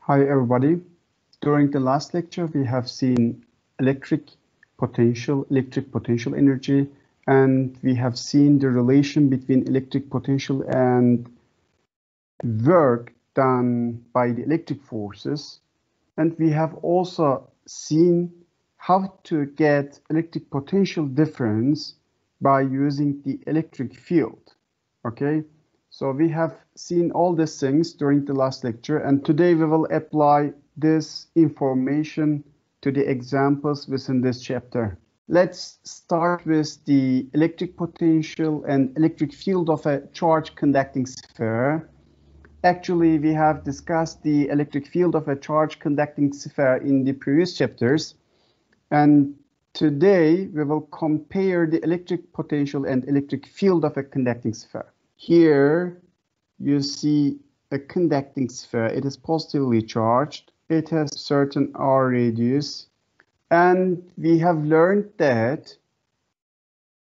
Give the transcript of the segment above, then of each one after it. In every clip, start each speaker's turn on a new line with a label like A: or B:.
A: Hi everybody. During the last lecture, we have seen electric potential energy, and we have seen the relation between electric potential and work done by the electric forces. And we have also seen how to get electric potential difference by using the electric field. Okay, so we have seen all these things during the last lecture, and today we will apply this information to the examples within this chapter. Let's start with the electric potential and electric field of a charge conducting sphere. Actually, we have discussed the electric field of a charge conducting sphere in the previous chapters. And today we will compare the electric potential and electric field of a conducting sphere. Here you see a conducting sphere. It is positively charged. It has certain r radius. And we have learned that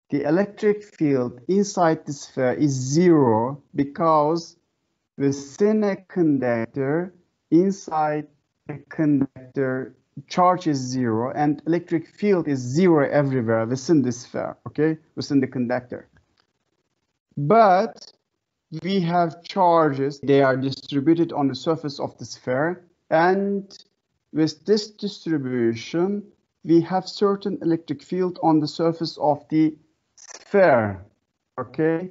A: the electric field inside the sphere is zero because within a conductor, inside a conductor, charge is zero and electric field is zero everywhere within the sphere, okay, within the conductor. But we have charges, they are distributed on the surface of the sphere, and with this distribution, we have certain electric field on the surface of the sphere, okay?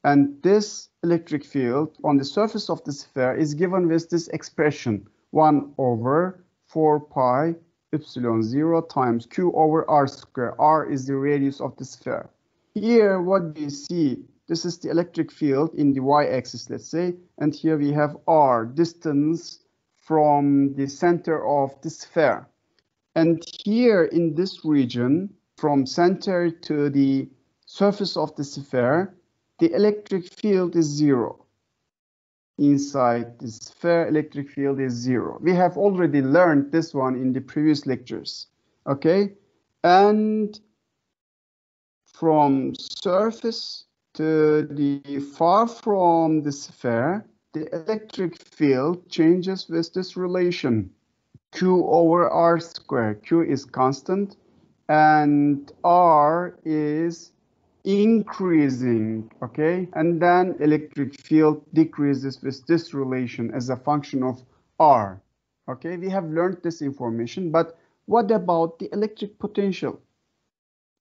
A: And this electric field on the surface of the sphere is given with this expression, 1 over 4 pi epsilon 0 times q over r square. R is the radius of the sphere. Here, what do you see? This is the electric field in the y-axis, let's say, and here we have r, distance from the center of the sphere. And here in this region, from center to the surface of the sphere, the electric field is zero. Inside the sphere, electric field is zero. We have already learned this one in the previous lectures, okay? And from surface to the far from the sphere, the electric field changes with this relation, q over r square. Q is constant and r is increasing, okay? And then electric field decreases with this relation as a function of r, okay? We have learned this information, but what about the electric potential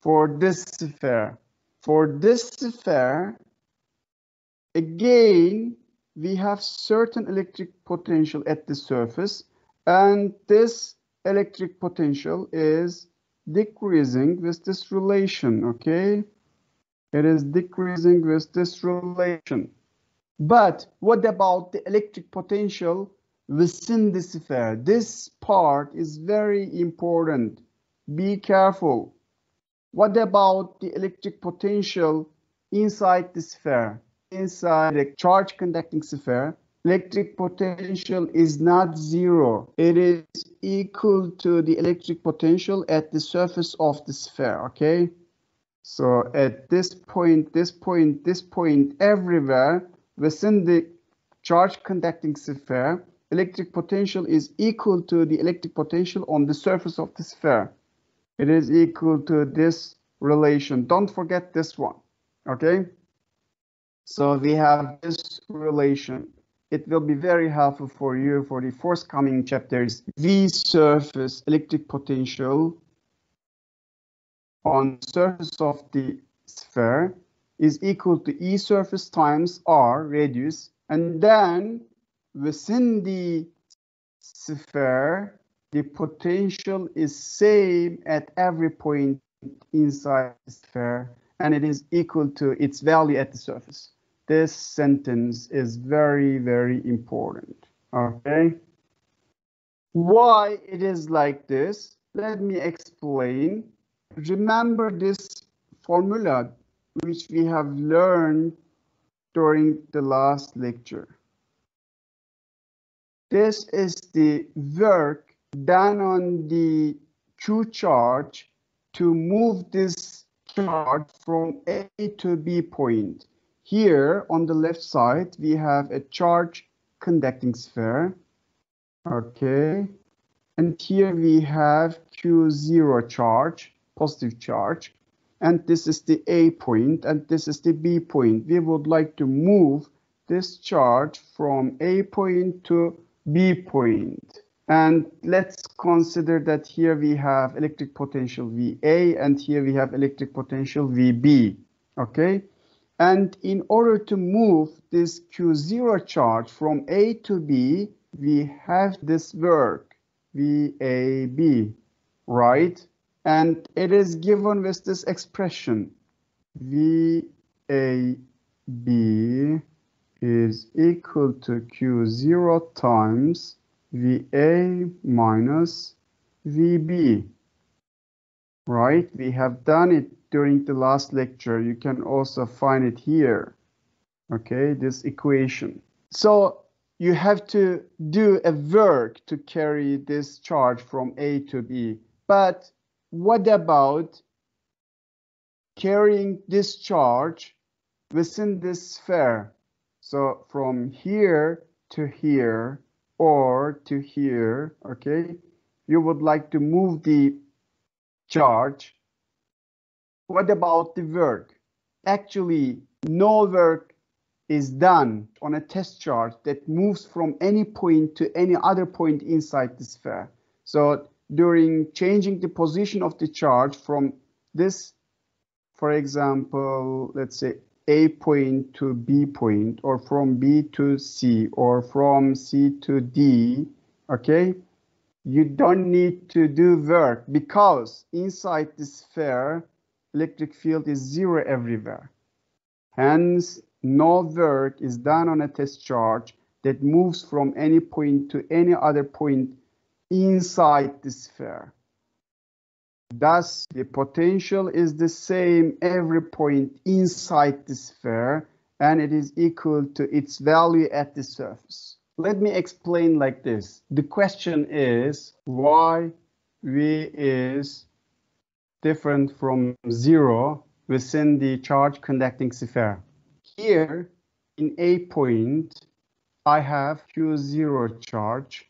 A: for this sphere? For this sphere, again, we have certain electric potential at the surface, and this electric potential is decreasing with this relation, okay? It is decreasing with this relation. But what about the electric potential within the sphere? This part is very important. Be careful. What about the electric potential inside the sphere? Inside the charge conducting sphere, electric potential is not zero. It is equal to the electric potential at the surface of the sphere, okay? So at this point, everywhere within the charge conducting sphere, electric potential is equal to the electric potential on the surface of the sphere. It is equal to this relation. Don't forget this one, okay? So we have this relation. It will be very helpful for you for the forthcoming chapters. V surface electric potential on the surface of the sphere is equal to E surface times R radius, and then within the sphere, the potential is same at every point inside the sphere, and it is equal to its value at the surface. This sentence is very, very important, okay? Why it is like this? Let me explain. Remember this formula which we have learned during the last lecture. This is the work done on the Q charge to move this charge from A to B point. Here on the left side, we have a charge conducting sphere. Okay, and here we have Q0 charge, positive charge, and this is the A point and this is the B point. We would like to move this charge from A point to B point. And let's consider that here we have electric potential VA and here we have electric potential VB. Okay, and in order to move this Q0 charge from A to B, we have this work, VAB, right? And it is given with this expression, VAB is equal to Q0 times VA minus VB, right? We have done it during the last lecture. You can also find it here, okay, this equation. So you have to do a work to carry this charge from A to B. But what about carrying this charge within this sphere? So from here to here or to here, okay, you would like to move the charge. What about the work? Actually, no work is done on a test charge that moves from any point to any other point inside the sphere. So during changing the position of the charge from this, for example, let's say A point to B point, or from B to C, or from C to D, okay, you don't need to do work because inside the sphere, electric field is zero everywhere. Hence, no work is done on a test charge that moves from any point to any other point inside the sphere. Thus, the potential is the same every point inside the sphere, and it is equal to its value at the surface. Let me explain like this. The question is why V is different from zero within the charge conducting sphere. Here in A point, I have Q0 charge,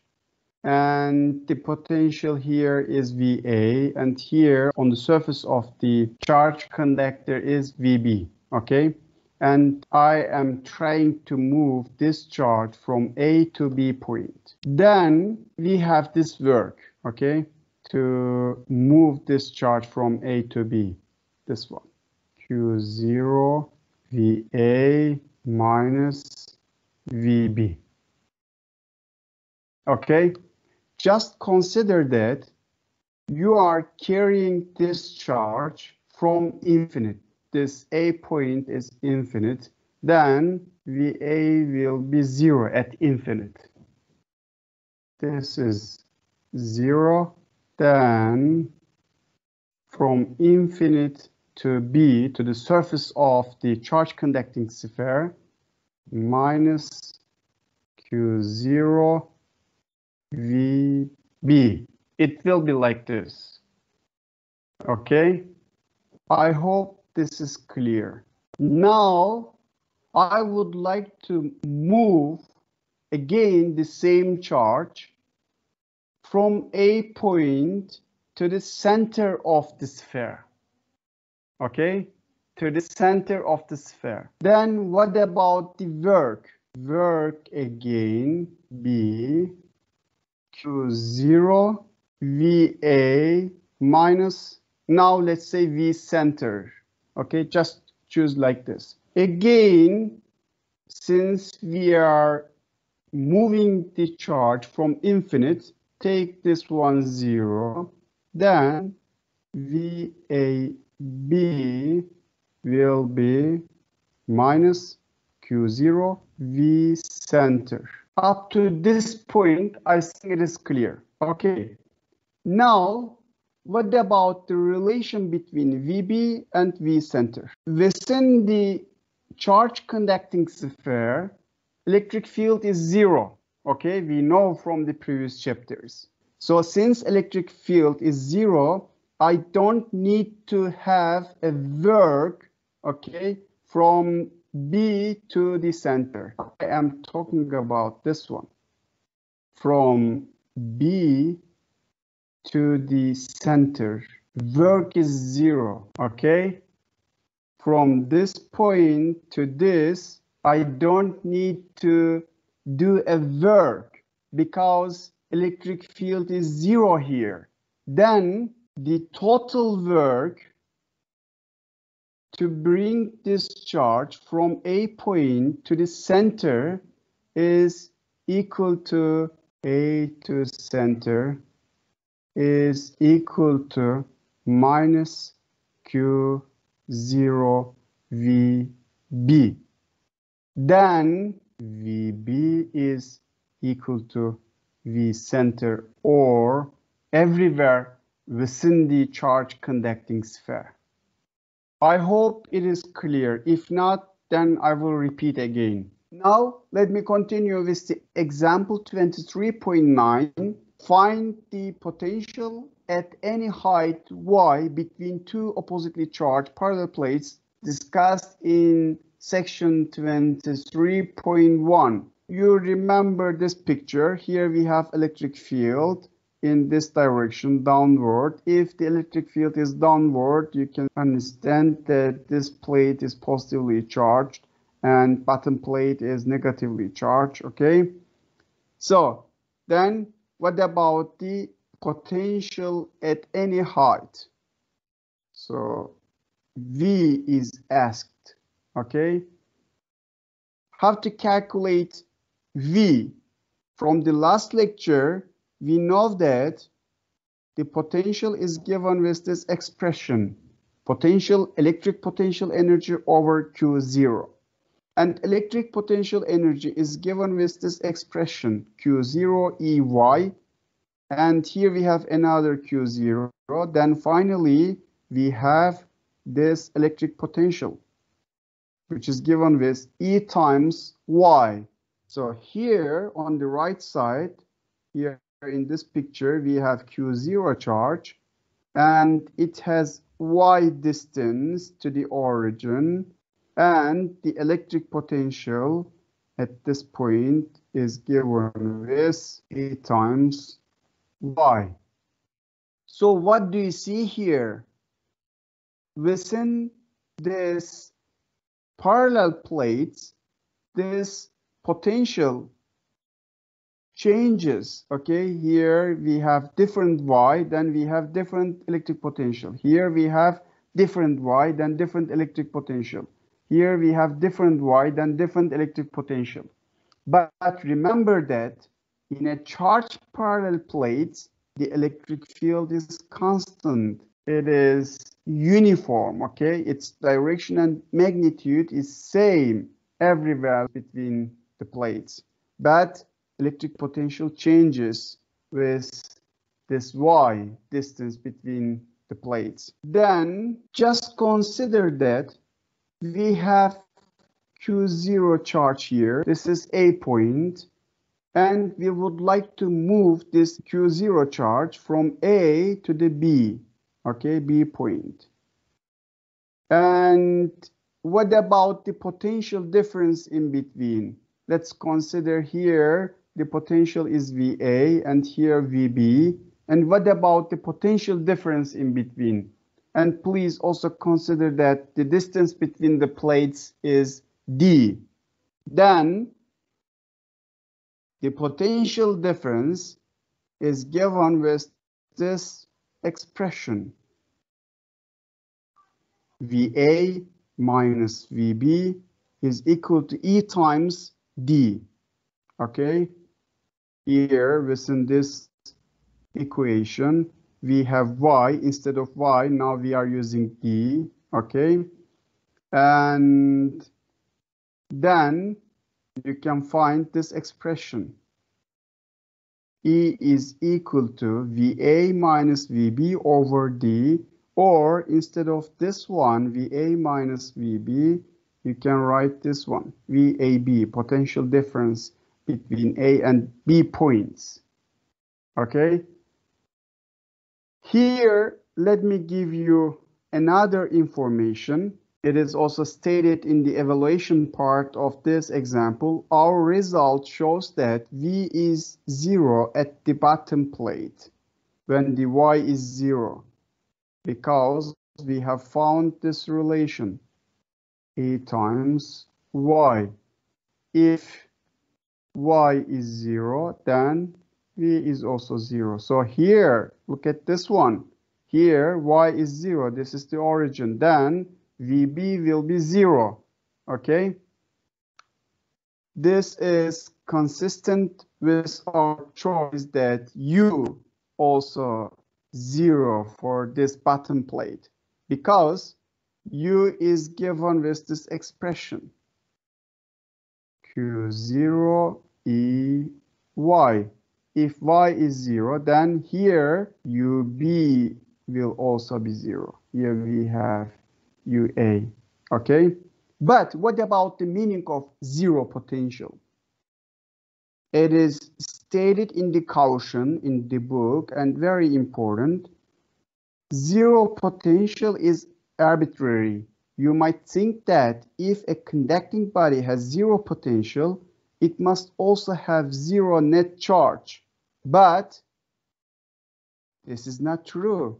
A: and the potential here is VA, and here on the surface of the charge conductor is VB, okay? And I am trying to move this charge from A to B point. Then we have this work, okay, to move this charge from A to B, this one, Q0 VA minus VB. Okay, just consider that you are carrying this charge from infinite. This A point is infinite, then VA will be zero at infinite. This is zero, then from infinite to B, to the surface of the charge conducting sphere, minus Q0 VB. It will be like this. Okay, I hope this is clear. Now, I would like to move again the same charge from A point to the center of the sphere. Okay, to the center of the sphere. Then what about the work? Work again, B, Q0, VA minus, now let's say V center. Okay, just choose like this. Again, since we are moving the charge from infinite, take this one 0, then VAB will be minus Q0 V center. Up to this point, I think it is clear. Okay. Now, what about the relation between VB and V center? Within the charge conducting sphere, electric field is zero. Okay, we know from the previous chapters. So since electric field is zero, I don't need to have a work, okay, from B to the center. I am talking about this one. from B to the center. Work is 0, okay? From this point to this, I don't need to do a work because electric field is 0 here. Then the total work to bring this charge from A point to the center is equal to A to center is equal to minus Q0 VB. Then VB is equal to V center or everywhere within the charge conducting sphere. I hope it is clear. If not, then I will repeat again. Now, let me continue with the example 23.9. Find the potential at any height y between two oppositely charged parallel plates discussed in section 23.1. You remember this picture. Here we have electric field in this direction, downward. If the electric field is downward, you can understand that this plate is positively charged and bottom plate is negatively charged, okay? So then what about the potential at any height? So V is asked, okay? How to calculate V? From the last lecture, we know that the potential is given with this expression, electric potential energy over Q0. And electric potential energy is given with this expression, Q0 EY. And here we have another Q0. Then finally, we have this electric potential, which is given with E times Y. So here on the right side, here in this picture, we have Q0 charge, and it has Y distance to the origin, and the electric potential at this point is given with E times Y. So what do you see here? Within this parallel plates, this potential changes, okay? Here we have different Y, then we have different electric potential. Here we have different Y, then different electric potential. Here we have different Y, then different electric potential. But remember that in a charged parallel plates, the electric field is constant. It is uniform, okay? Its direction and magnitude is same everywhere between the plates. But electric potential changes with this Y distance between the plates. Then just consider that we have Q0 charge here. This is A point. And we would like to move this Q0 charge from A to the B, okay, B point. And what about the potential difference in between? Let's consider here the potential is VA and here VB. And what about the potential difference in between? And please also consider that the distance between the plates is D. Then the potential difference is given with this expression. VA minus VB is equal to E times D. Okay? Here within this equation, we have Y instead of Y. Now we are using D. Okay? And then you can find this expression. E is equal to VA minus VB over D, or instead of this one, VA minus VB, you can write this one, VAB, potential difference between A and B points. Okay? Here, let me give you another information. it is also stated in the evaluation part of this example, our result shows that V is 0 at the bottom plate when the Y is 0, because we have found this relation, A times Y. If Y is 0, then V is also 0. So here, look at this one. Here, Y is 0. This is the origin. Then VB will be 0. Okay? This is consistent with our choice that U also 0 for this bottom plate, because U is given with this expression. Q0 EY. If Y is 0, then here UB will also be 0. Here we have UA. Okay? But what about the meaning of zero potential? It is stated in the caution in the book, and very important. Zero potential is arbitrary. You might think that if a conducting body has zero potential, it must also have zero net charge. But this is not true.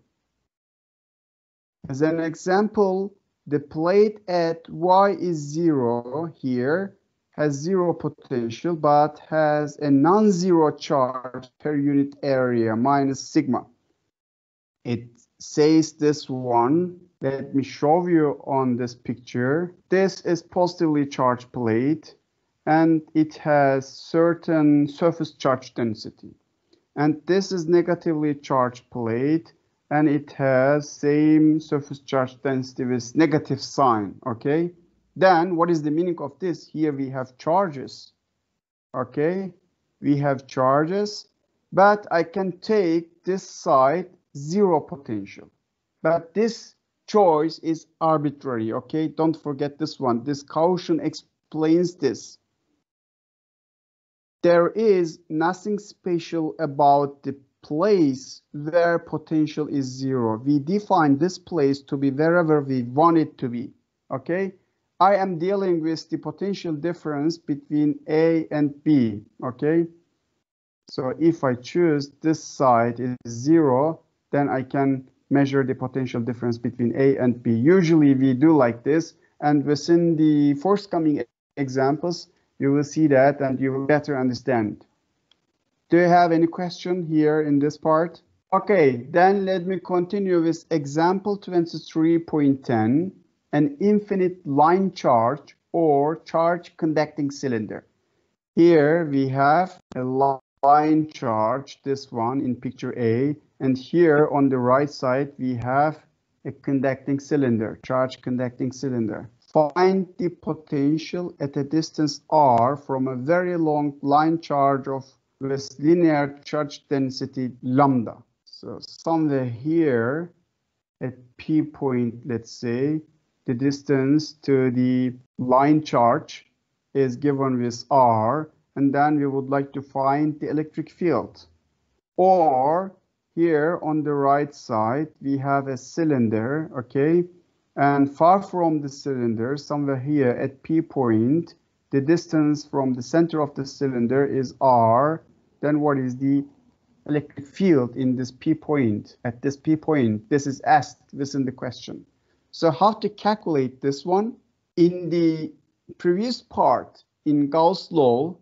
A: As an example, the plate at Y is 0 here has zero potential, but has a non-zero charge per unit area minus sigma. It says this one. Let me show you on this picture. This is positively charged plate, and it has certain surface charge density. And this is negatively charged plate, and it has same surface charge density with negative sign. Okay? Then what is the meaning of this? Here we have charges. Okay? We have charges, but I can take this side zero potential. But this choice is arbitrary. Okay? Don't forget this one. This caution explains this. There is nothing special about the place where potential is 0. We define this place to be wherever we want it to be. Okay? I am dealing with the potential difference between A and B. Okay? So if I choose this side is 0, then I can measure the potential difference between A and B. Usually we do like this, and within the forthcoming examples, you will see that and you will better understand. Do you have any question here in this part? Okay, then let me continue with example 23.10, an infinite line charge or charge conducting cylinder. Here we have a line charge, this one in picture A, and here on the right side we have a conducting cylinder, charge conducting cylinder. Find the potential at a distance r from a very long line charge with linear charge density lambda. So somewhere here at P point, let's say, the distance to the line charge is given with r, and then we would like to find the electric field. Or here on the right side, we have a cylinder, okay? And far from the cylinder, somewhere here at P point, the distance from the center of the cylinder is r. Then what is the electric field in this P point? At this P point, this is asked within the question. So how to calculate this one? In the previous part, in Gauss law,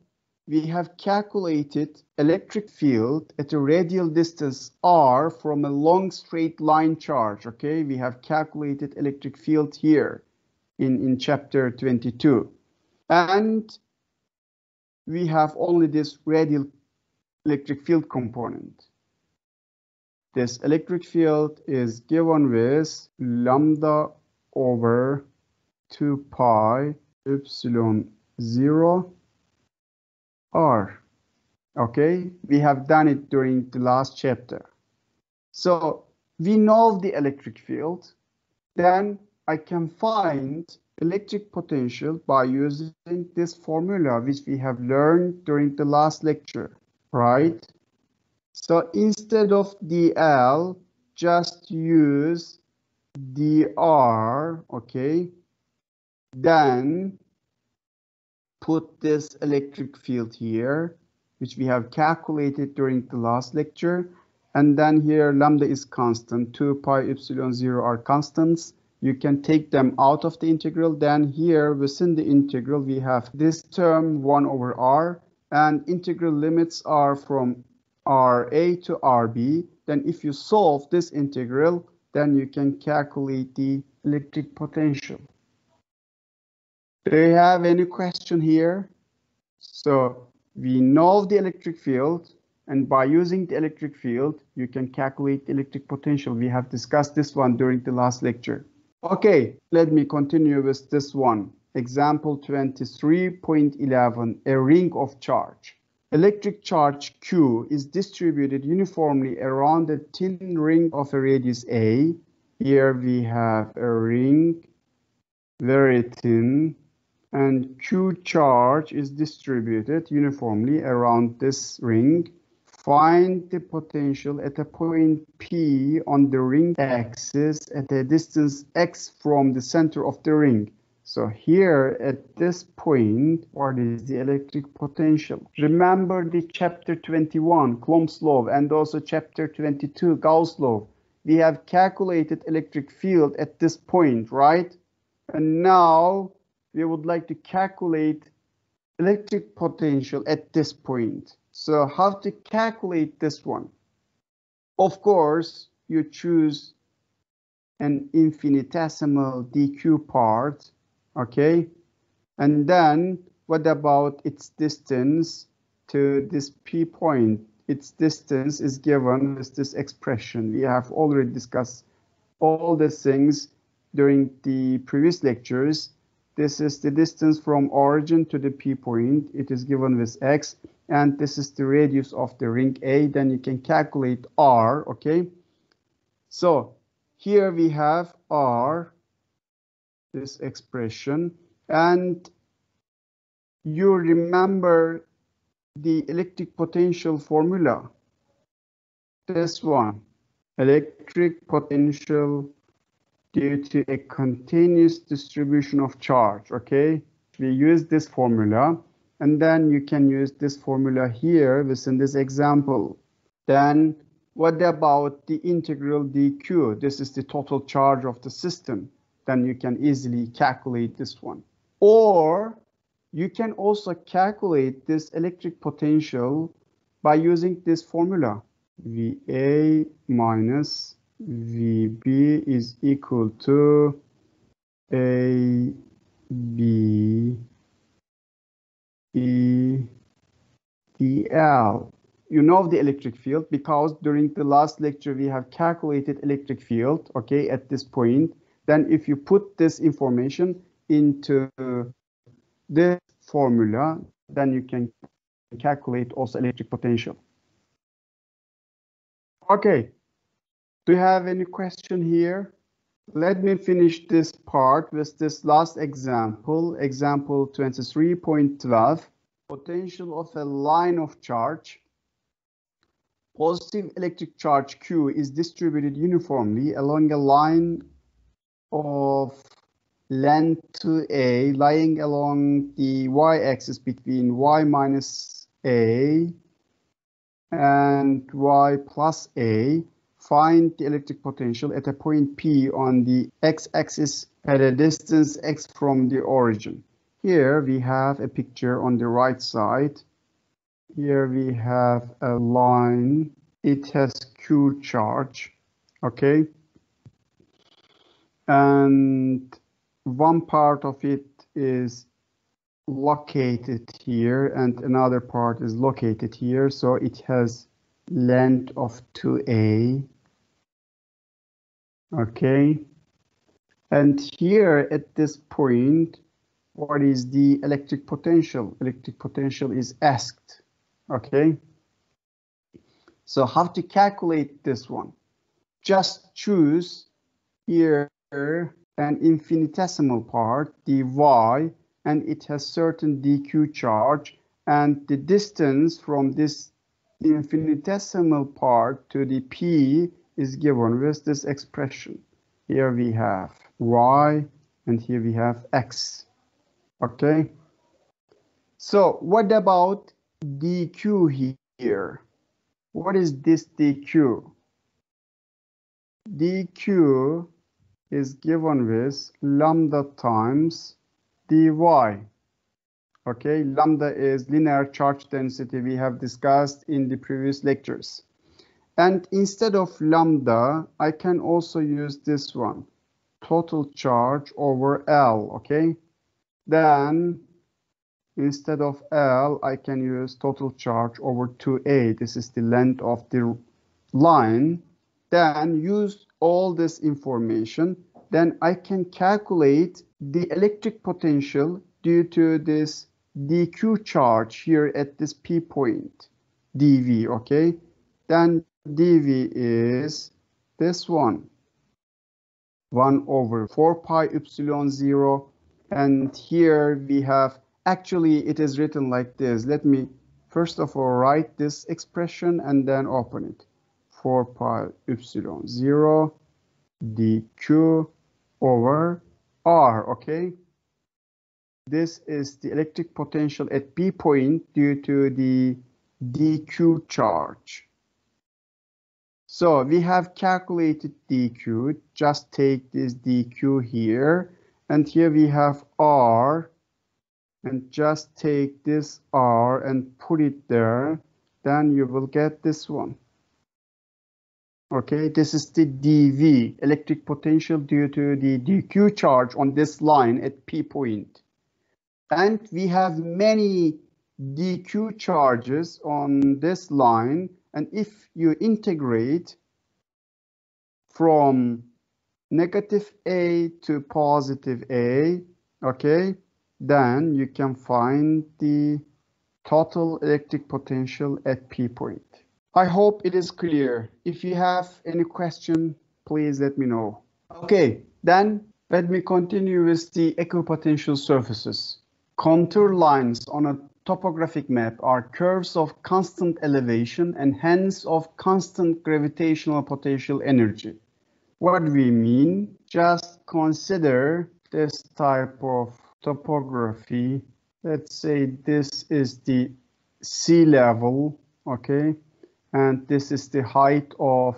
A: we have calculated electric field at a radial distance r from a long straight line charge. Okay, we have calculated electric field here in chapter 22. And we have only this radial electric field component. This electric field is given with lambda over 2 pi epsilon 0 r. Okay, we have done it during the last chapter. So we know the electric field. Then I can find electric potential by using this formula which we have learned during the last lecture, right? So instead of dl, just use dr, okay? Then put this electric field here, which we have calculated during the last lecture. And then here lambda is constant, 2 pi epsilon 0 are constants. You can take them out of the integral. Then here within the integral we have this term 1 over r, and integral limits are from Ra to Rb. Then if you solve this integral, then you can calculate the electric potential. Do you have any question here? So we know the electric field, and by using the electric field, you can calculate the electric potential. We have discussed this one during the last lecture. Okay, let me continue with this one. Example 23.11, a ring of charge. Electric charge Q is distributed uniformly around a thin ring of a radius A. Here we have a ring, very thin, and Q charge is distributed uniformly around this ring. Find the potential at a point P on the ring axis at a distance x from the center of the ring. So here at this point, what is the electric potential? Remember the chapter 21, Coulomb's law, and also chapter 22, Gauss' law. We have calculated electric field at this point, right? And now we would like to calculate electric potential at this point. So how to calculate this one? Of course, you choose an infinitesimal dq part, okay? And then what about its distance to this P point? Its distance is given with this expression. We have already discussed all the things during the previous lectures. This is the distance from origin to the P point. It is given with x, and this is the radius of the ring A. Then you can calculate r, okay? So here we have r, this expression, and you remember the electric potential formula. This one, electric potential due to a continuous distribution of charge, okay? We use this formula, and then you can use this formula here within this example. Then what about the integral dq? This is the total charge of the system. Then you can easily calculate this one. Or you can also calculate this electric potential by using this formula. VA minus VB is equal to AB E dl. You know the electric field because during the last lecture we have calculated electric field, okay, at this point. Then if you put this information into this formula, then you can calculate also electric potential. Okay. Do you have any question here? Let me finish this part with this last example, example 23.12, potential of a line of charge. Positive electric charge Q is distributed uniformly along a line of length 2a lying along the y-axis between y minus a and y plus a. Find the electric potential at a point P on the x-axis at a distance x from the origin. Here we have a picture on the right side. Here we have a line. It has Q charge, okay? And one part of it is located here and another part is located here. So it has length of 2a. Okay, and here at this point, what is the electric potential? Electric potential is asked. Okay, so how to calculate this one? Just choose here an infinitesimal part, dy, and it has certain dq charge, and the distance from this infinitesimal part to the P is given with this expression. Here we have y and here we have x. Okay, so what about dq here? What is this dq? dq is given with lambda times dy. Okay, lambda is linear charge density we have discussed in the previous lectures. And instead of lambda, I can also use this one, total charge over L, okay? Then instead of L, I can use total charge over 2A. This is the length of the line. Then use all this information. Then I can calculate the electric potential due to this dq charge here at this P point, dV, okay? Then dV is this one, 1 over 4 pi epsilon 0. And here we have, actually it is written like this. Let me first of all write this expression and then open it. 4 pi epsilon 0 dq over r, okay? This is the electric potential at P point due to the dq charge. So we have calculated dq, just take this dq here, and here we have r, and just take this r and put it there, then you will get this one. Okay, this is the dV, electric potential due to the dq charge on this line at P point. And we have many dq charges on this line, and if you integrate from negative A to positive A, okay, then you can find the total electric potential at P point. I hope it is clear. If you have any question, please let me know. Okay, then let me continue with the equipotential surfaces. Contour lines on a topographic map are curves of constant elevation and hence of constant gravitational potential energy. What do we mean? Just consider this type of topography. Let's say this is the sea level, okay? And this is the height of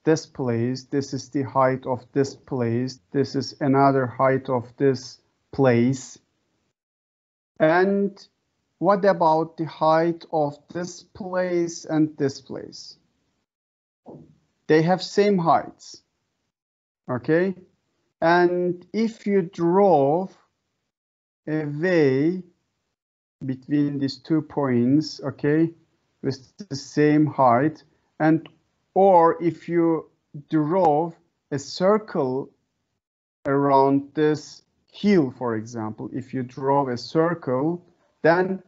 A: this place. This is the height of this place. This is another height of this place. And what about the height of this place and this place? They have same heights, okay? And if you drove a way between these 2 points, okay, with the same height, and or if you drove a circle around this hill, for example, if you draw a circle, then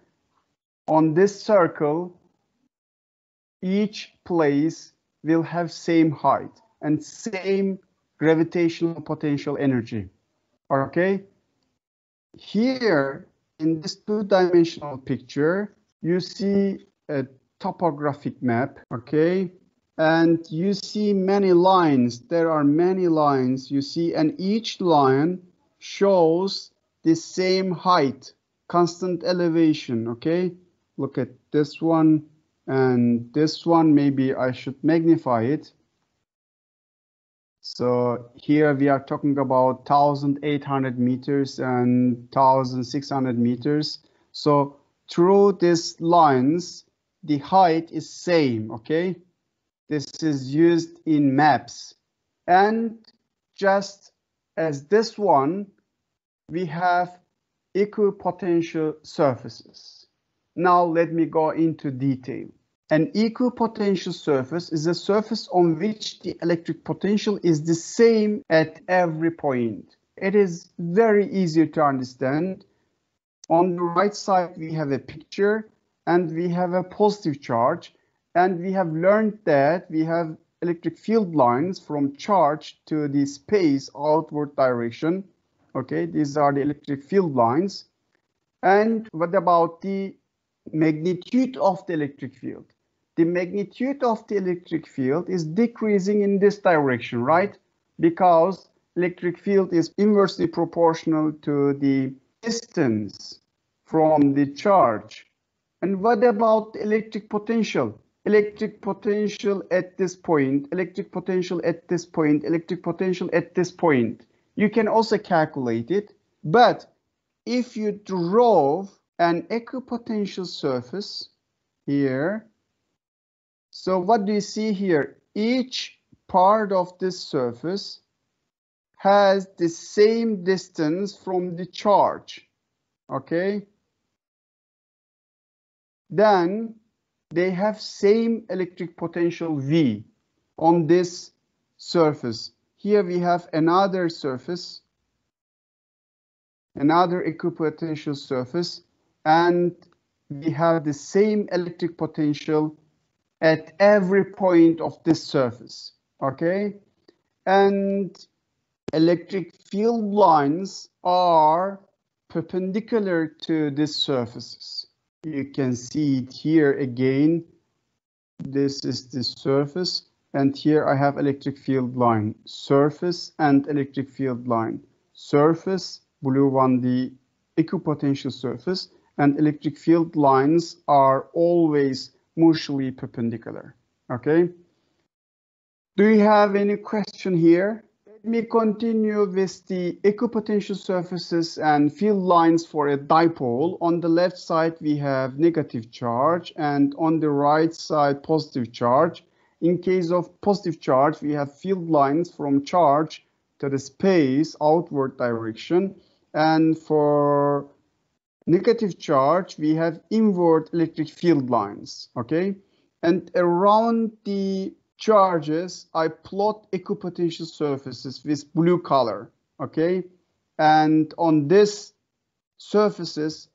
A: on this circle, each place will have same height and same gravitational potential energy, okay? Here, in this two-dimensional picture, you see a topographic map, okay? And you see many lines. There are many lines you see, and each line shows the same height, constant elevation, okay? Look at this one and this one. Maybe I should magnify it. So here we are talking about 1,800 meters and 1,600 meters. So through these lines, the height is same, okay? This is used in maps. And just as this one, we have equipotential surfaces. Now let me go into detail. An equipotential surface is a surface on which the electric potential is the same at every point. It is very easy to understand. On the right side, we have a picture and we have a positive charge. And we have learned that we have electric field lines from charge to the space outward direction. Okay, these are the electric field lines. And what about the magnitude of the electric field? The magnitude of the electric field is decreasing in this direction, right? Because electric field is inversely proportional to the distance from the charge. And what about the electric potential? Electric potential at this point, electric potential at this point, electric potential at this point. You can also calculate it, but if you draw an equipotential surface here, so what do you see here? Each part of this surface has the same distance from the charge, okay? Then they have same electric potential V on this surface. Here we have another surface, another equipotential surface, and we have the same electric potential at every point of this surface, okay? And electric field lines are perpendicular to these surfaces. You can see it here again. This is the surface, and here I have electric field line, surface and electric field line. Surface, blue one, the equipotential surface, and electric field lines are always mutually perpendicular, okay? Do you have any question here? Let me continue with the equipotential surfaces and field lines for a dipole. On the left side, we have negative charge, and on the right side, positive charge. In case of positive charge, we have field lines from charge to the space outward direction. And for negative charge, we have inward electric field lines, okay? And around the charges, I plot equipotential surfaces with blue color, okay? And on this surfaces,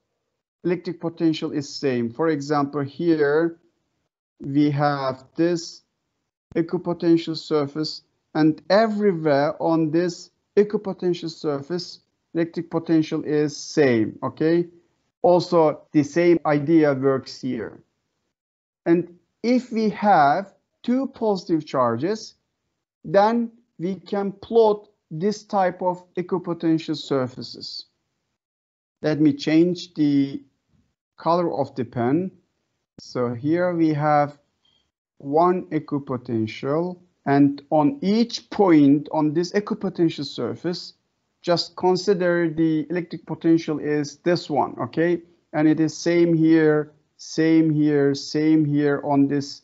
A: electric potential is same. For example, here we have this equipotential surface, and everywhere on this equipotential surface, electric potential is same, okay? Also, the same idea works here. And if we have two positive charges, then we can plot this type of equipotential surfaces. Let me change the color of the pen. So here we have one equipotential, and on each point on this equipotential surface, just consider the electric potential is this one, okay? And it is same here, same here, same here on this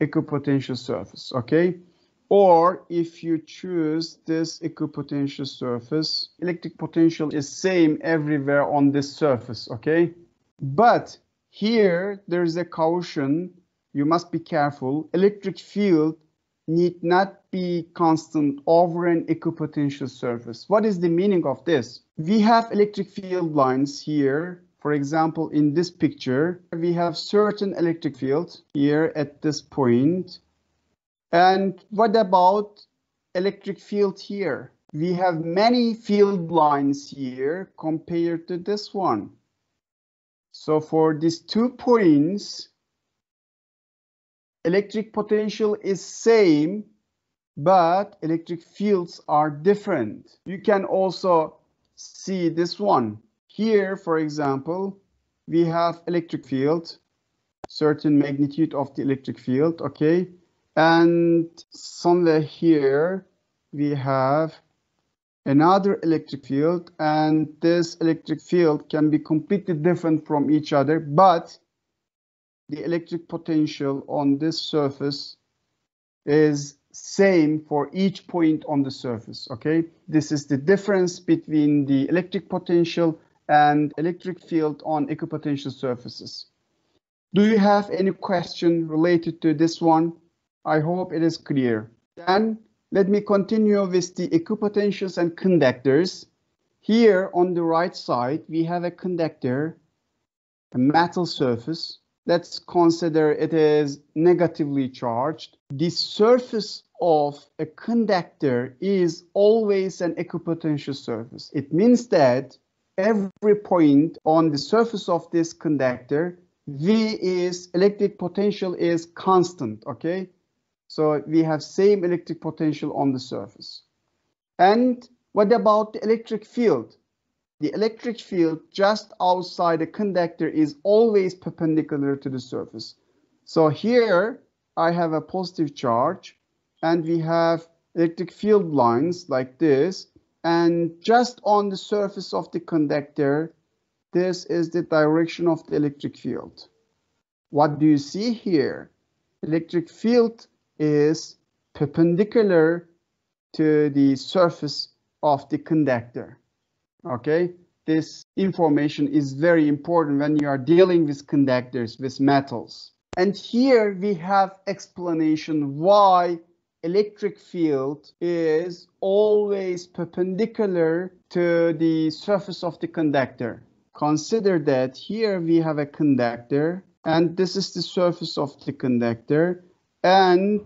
A: equipotential surface, okay? Or if you choose this equipotential surface, electric potential is same everywhere on this surface, okay? But here there's a caution. You must be careful. Electric field need not be constant over an equipotential surface. What is the meaning of this? We have electric field lines here. For example, in this picture, we have certain electric fields here at this point. And what about electric field here? We have many field lines here compared to this one. So for these 2 points, electric potential is same, but electric fields are different. You can also see this one. Here, for example, we have electric field, certain magnitude of the electric field, okay? And somewhere here, we have another electric field, and this electric field can be completely different from each other, but the electric potential on this surface is same for each point on the surface, okay? This is the difference between the electric potential and electric field on equipotential surfaces. Do you have any question related to this one? I hope it is clear. Then let me continue with the equipotentials and conductors. Here on the right side, we have a conductor, a metal surface. Let's consider it is negatively charged. The surface of a conductor is always an equipotential surface. It means that every point on the surface of this conductor, V is electric potential is constant, okay? So we have same electric potential on the surface. And what about the electric field? The electric field just outside the conductor is always perpendicular to the surface. So here I have a positive charge and we have electric field lines like this, and just on the surface of the conductor, this is the direction of the electric field. What do you see here? Electric field is perpendicular to the surface of the conductor. Okay, this information is very important when you are dealing with conductors, with metals. And here we have explanation why electric field is always perpendicular to the surface of the conductor. Consider that here we have a conductor and this is the surface of the conductor, and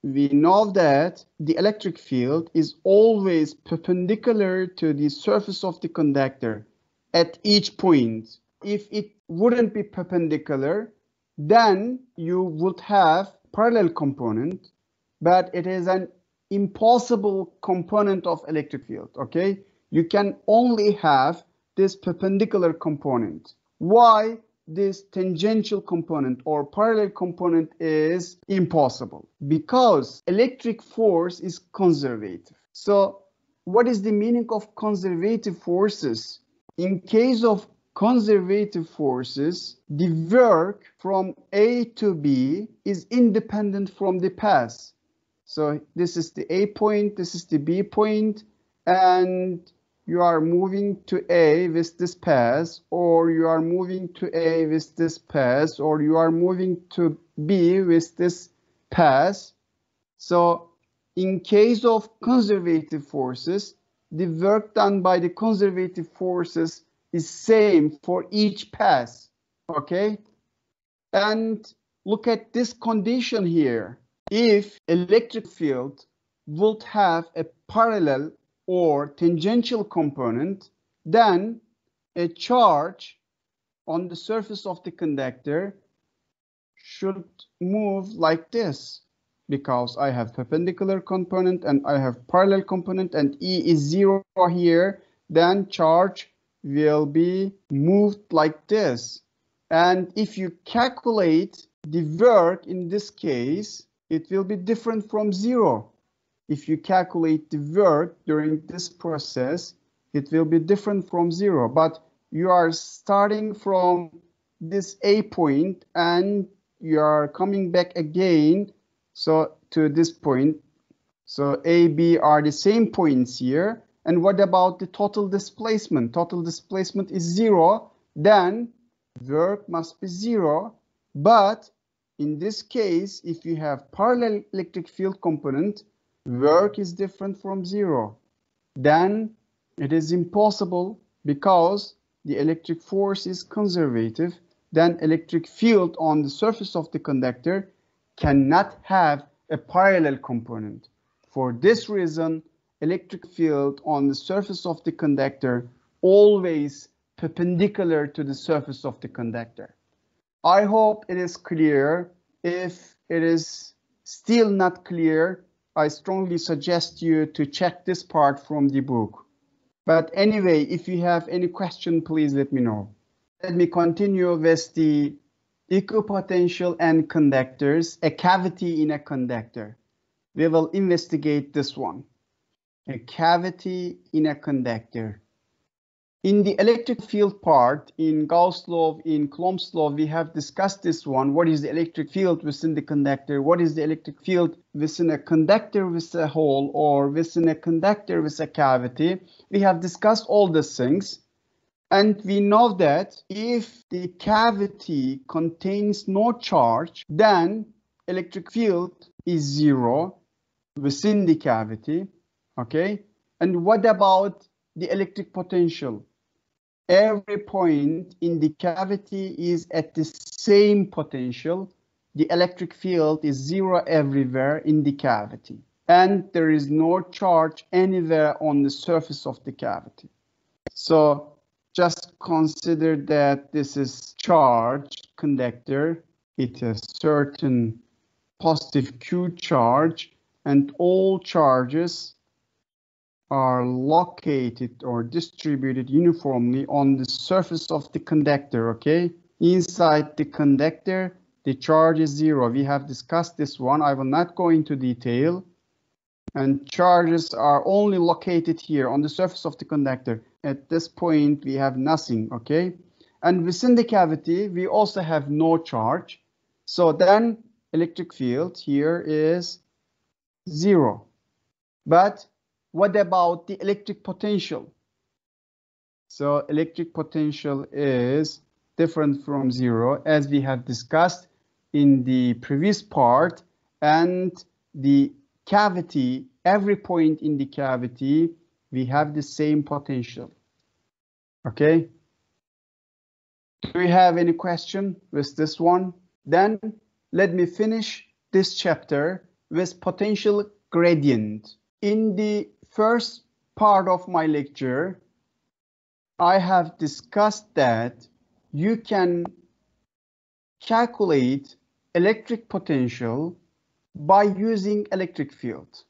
A: we know that the electric field is always perpendicular to the surface of the conductor at each point. If it wouldn't be perpendicular, then you would have parallel component, but it is an impossible component of electric field, okay? You can only have this perpendicular component. Why this tangential component or parallel component is impossible? Because electric force is conservative. So what is the meaning of conservative forces? In case of conservative forces, the work from A to B is independent from the path. So this is the A point, this is the B point, and you are moving to A with this path, or you are moving to A with this path, or you are moving to B with this path. So in case of conservative forces, the work done by the conservative forces is same for each path, okay? And look at this condition here. If electric field would have a parallel or tangential component, then a charge on the surface of the conductor should move like this, because I have perpendicular component and I have parallel component, and E is 0 here, then charge will be moved like this. And if you calculate the work in this case, it will be different from 0. If you calculate the work during this process, it will be different from 0. But you are starting from this A point and you are coming back again, so to this point. So A, B are the same points here. And what about the total displacement? Total displacement is 0. Then work must be 0. But in this case, if you have parallel electric field component, work is different from 0. Then it is impossible, because the electric force is conservative. Then electric field on the surface of the conductor cannot have a parallel component. For this reason, electric field on the surface of the conductor always perpendicular to the surface of the conductor. I hope it is clear. If it is still not clear, I strongly suggest you to check this part from the book. But anyway, if you have any question, please let me know. Let me continue with the equipotential and conductors, a cavity in a conductor. We will investigate this one. A cavity in a conductor. In the electric field part, in Gauss law, in Coulomb's law, we have discussed this one. What is the electric field within the conductor? What is the electric field within a conductor with a hole, or within a conductor with a cavity? We have discussed all these things. And we know that if the cavity contains no charge, then electric field is 0 within the cavity. Okay. And what about the electric potential? Every point in the cavity is at the same potential. The electric field is 0 everywhere in the cavity. And there is no charge anywhere on the surface of the cavity. So just consider that this is charged conductor. It has certain positive Q charge, and all charges are located or distributed uniformly on the surface of the conductor, okay? Inside the conductor, the charge is zero. We have discussed this one. I will not go into detail. And charges are only located here on the surface of the conductor. At this point, we have nothing, okay? And within the cavity, we also have no charge. So then electric field here is zero. But what about the electric potential? So electric potential is different from zero, as we have discussed in the previous part, and the cavity, every point in the cavity, we have the same potential. Okay? Do we have any question with this one? Then let me finish this chapter with potential gradient. In the first part of my lecture, I have discussed that you can calculate electric potential by using electric field.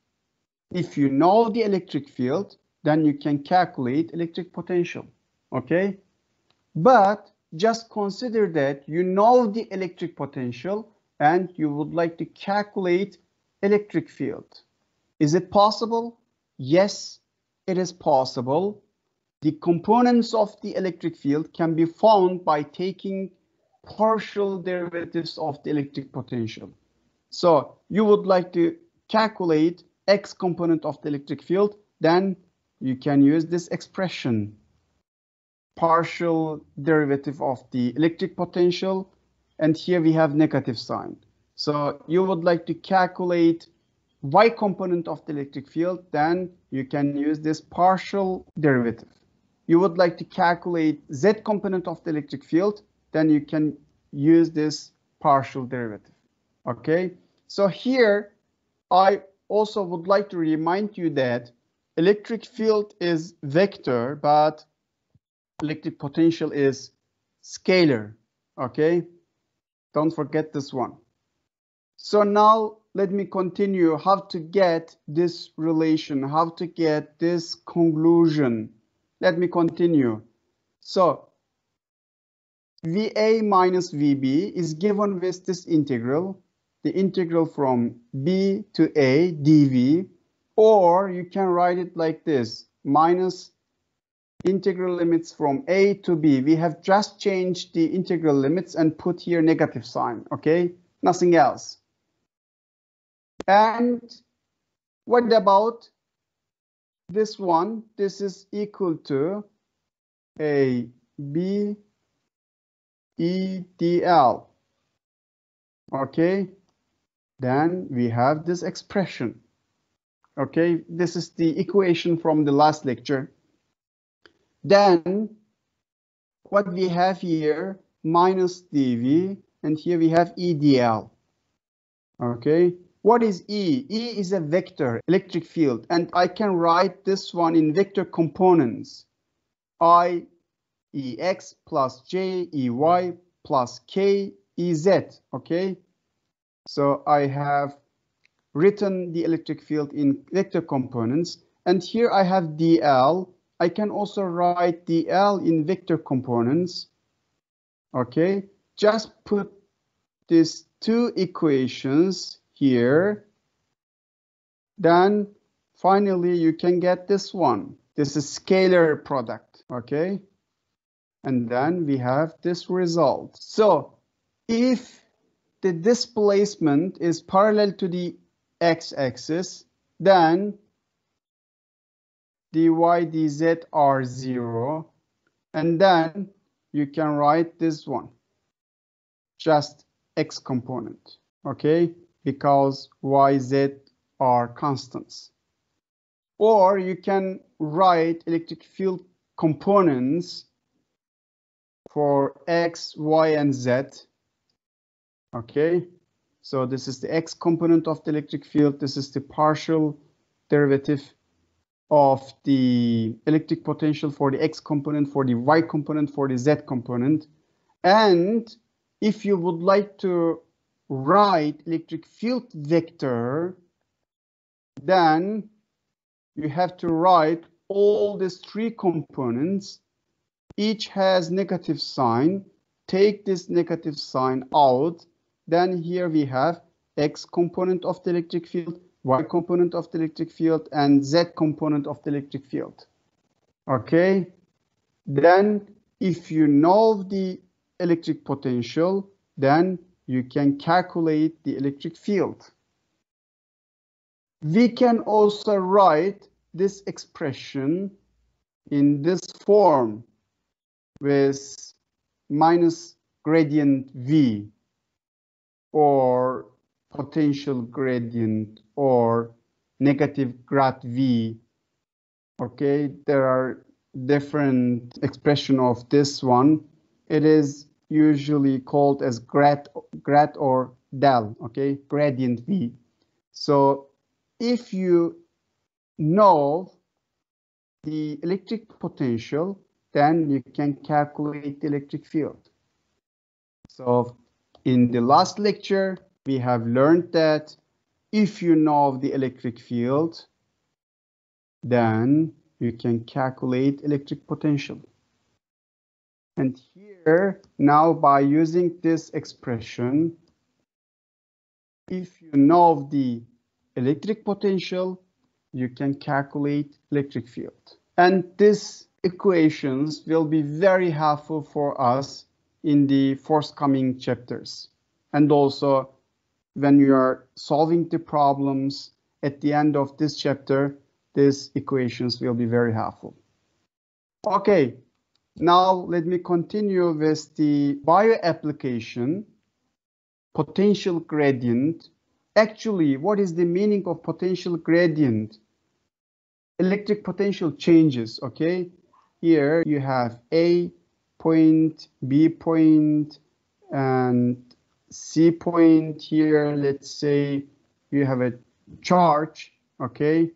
A: If you know the electric field, then you can calculate electric potential, okay? But just consider that you know the electric potential and you would like to calculate electric field. Is it possible? Yes, it is possible. The components of the electric field can be found by taking partial derivatives of the electric potential. So you would like to calculate x component of the electric field, then you can use this expression, partial derivative of the electric potential, and here we have negative sign. So you would like to calculate y component of the electric field, then you can use this partial derivative. You would like to calculate z component of the electric field, then you can use this partial derivative. Okay, so here I also would like to remind you that electric field is vector, but electric potential is scalar. Okay, don't forget this one. So now let me continue how to get this relation, how to get this conclusion. Let me continue. So VA minus VB is given with this integral, the integral from B to A dV, or you can write it like this, minus integral limits from A to B. We have just changed the integral limits and put here negative sign, okay? Nothing else. And what about this one? This is equal to a B E dl. Okay, then we have this expression. Okay, this is the equation from the last lecture. Then what we have here, minus dV, and here we have E dl. Okay, what is E? E is a vector electric field, and I can write this one in vector components. I Ex plus J Ey plus K Ez, okay? So I have written the electric field in vector components, and here I have dl. I can also write dl in vector components, okay? Just put these two equations here, then finally you can get this one. This is scalar product, okay? And then we have this result. So if the displacement is parallel to the x-axis, then dy dz are 0. And then you can write this one, just x component, okay? Because y, z are constants. Or you can write electric field components for x, y, and z. Okay, so this is the x component of the electric field. This is the partial derivative of the electric potential for the x component, for the y component, for the z component. And if you would like to write electric field vector, then you have to write all these three components. Each has negative sign. Take this negative sign out. Then here we have X component of the electric field, Y component of the electric field, and Z component of the electric field. Okay. Then if you know the electric potential, then you can calculate the electric field. We can also write this expression in this form with minus gradient V, or potential gradient, or negative grad V. Okay, there are different expression of this one. It is usually called as grad or del, okay, gradient V. So if you know the electric potential, then you can calculate the electric field. So in the last lecture, we have learned that if you know the electric field, then you can calculate electric potential. And here, now by using this expression, if you know the electric potential, you can calculate electric field. And these equations will be very helpful for us in the forthcoming chapters. And also, when you are solving the problems at the end of this chapter, these equations will be very helpful. Okay, now let me continue with the bio application, potential gradient. Actually, what is the meaning of potential gradient? Electric potential changes, okay? Here you have A point, B point, and C point. Here, let's say you have a charge, okay?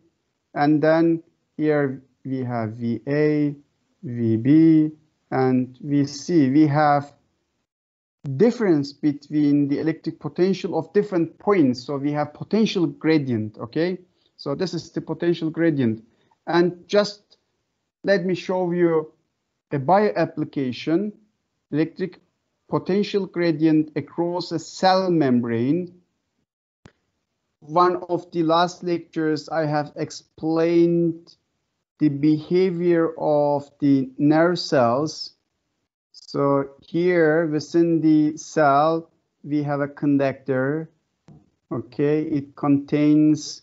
A: And then here we have VA, VB, and VC. We have difference between the electric potential of different points. So we have potential gradient, okay? So this is the potential gradient. And just let me show you a bio application, electric potential gradient across a cell membrane. One of the last lectures, I have explained the behavior of the nerve cells. So here within the cell, we have a conductor. Okay, it contains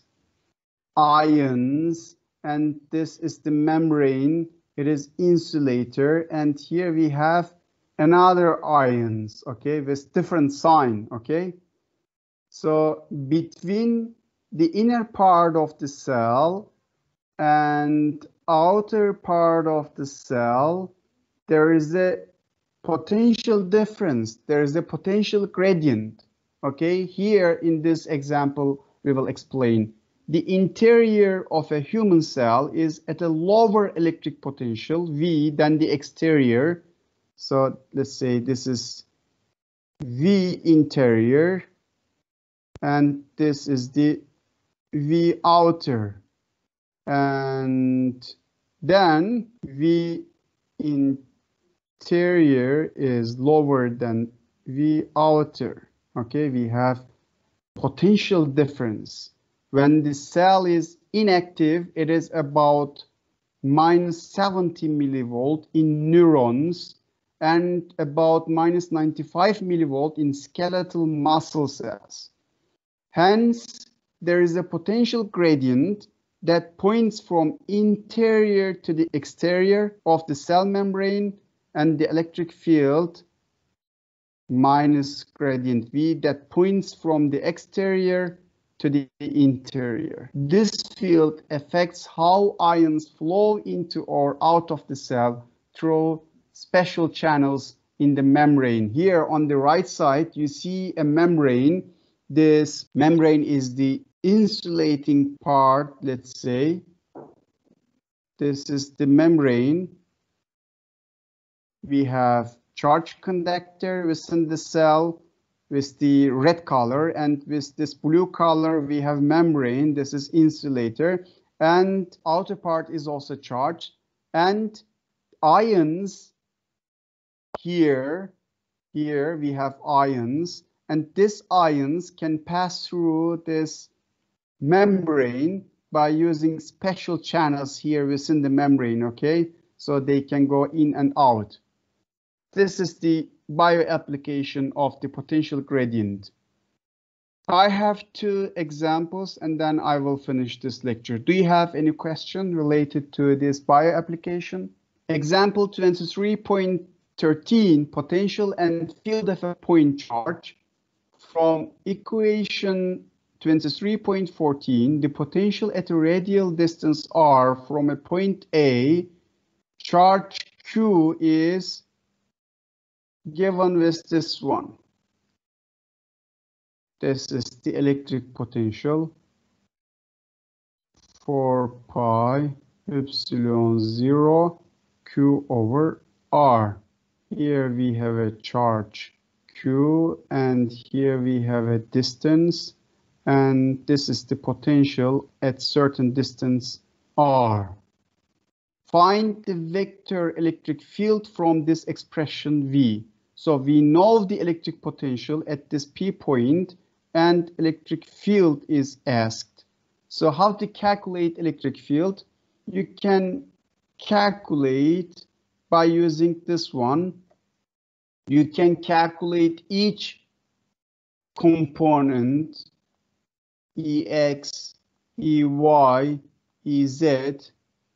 A: ions, and this is the membrane. It is insulator, and here we have another ions, okay, with different sign, okay. So between the inner part of the cell and outer part of the cell, there is a potential difference. There is a potential gradient. Okay, here in this example, we will explain. The interior of a human cell is at a lower electric potential, V, than the exterior. So let's say this is V interior, and this is the V outer. And then V interior is lower than V outer. Okay, we have potential difference. When the cell is inactive, it is about minus 70 millivolt in neurons and about minus 95 millivolt in skeletal muscle cells. Hence, there is a potential gradient that points from interior to the exterior of the cell membrane, and the electric field minus gradient V that points from the exterior to the interior. This field affects how ions flow into or out of the cell through special channels in the membrane. Here on the right side, you see a membrane. This membrane is the insulating part, let's say. This is the membrane. We have charge conductor within the cell with the red color, and with this blue color we have membrane. This is insulator, and outer part is also charged, and ions here we have ions, and these ions can pass through this membrane by using special channels here within the membrane, okay? So they can go in and out. This is the bio-application of the potential gradient. I have 2 examples and then I will finish this lecture. Do you have any question related to this bio-application? Example 23.13, potential and field of a point charge. From equation 23.14, the potential at a radial distance r from a point A, charge Q is given with this one. This is the electric potential, 4 pi epsilon 0 Q over R. Here we have a charge Q, and here we have a distance, and this is the potential at certain distance R. Find the vector electric field from this expression V. So we know the electric potential at this P point, and electric field is asked. So how to calculate electric field? You can calculate by using this one. You can calculate each component, Ex, Ey, Ez,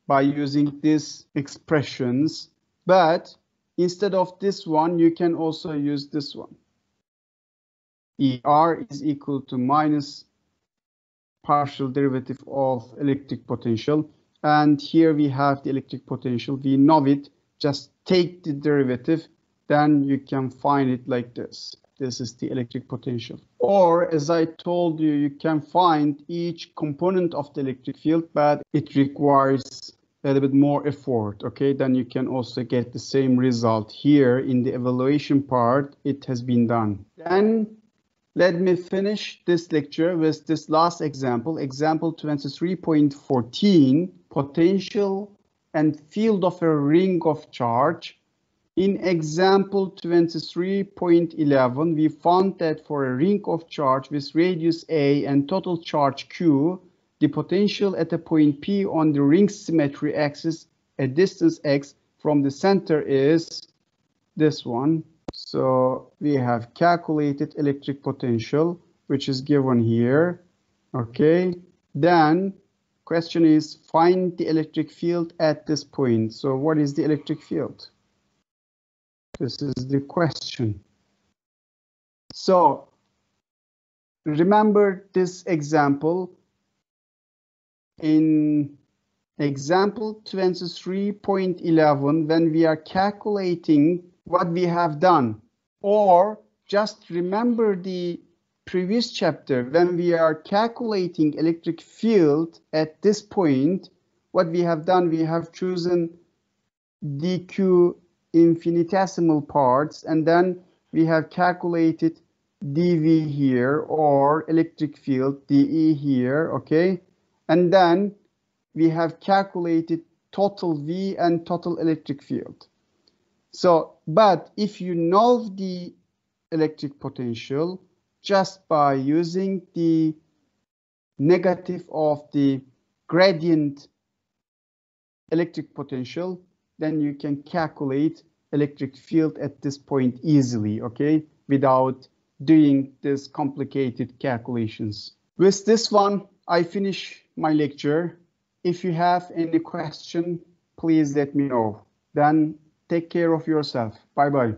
A: by using these expressions. But instead of this one, you can also use this one. Er is equal to minus partial derivative of electric potential. And here we have the electric potential. We know it. Just take the derivative. Then you can find it like this. This is the electric potential. Or, as I told you, you can find each component of the electric field, but it requires a little bit more effort, okay? Then you can also get the same result. Here in the evaluation part, it has been done. Then let me finish this lecture with this last example, example 23.14, potential and field of a ring of charge. In example 23.11, we found that for a ring of charge with radius A and total charge Q, the potential at a point P on the ring symmetry axis at distance x from the center is this one. So we have calculated electric potential, which is given here. Okay, then question is find the electric field at this point. So what is the electric field? This is the question. So remember this example. In example 23.11, when we are calculating what we have done, or just remember the previous chapter when we are calculating electric field at this point, what we have done, we have chosen dq infinitesimal parts, and then we have calculated dV here, or electric field dE here, okay? And then we have calculated total V and total electric field. So, but if you know the electric potential just by using the negative of the gradient electric potential, then you can calculate electric field at this point easily, okay, without doing this complicated calculations. With this one, I finish my lecture. If you have any question, please let me know. Then take care of yourself. Bye-bye.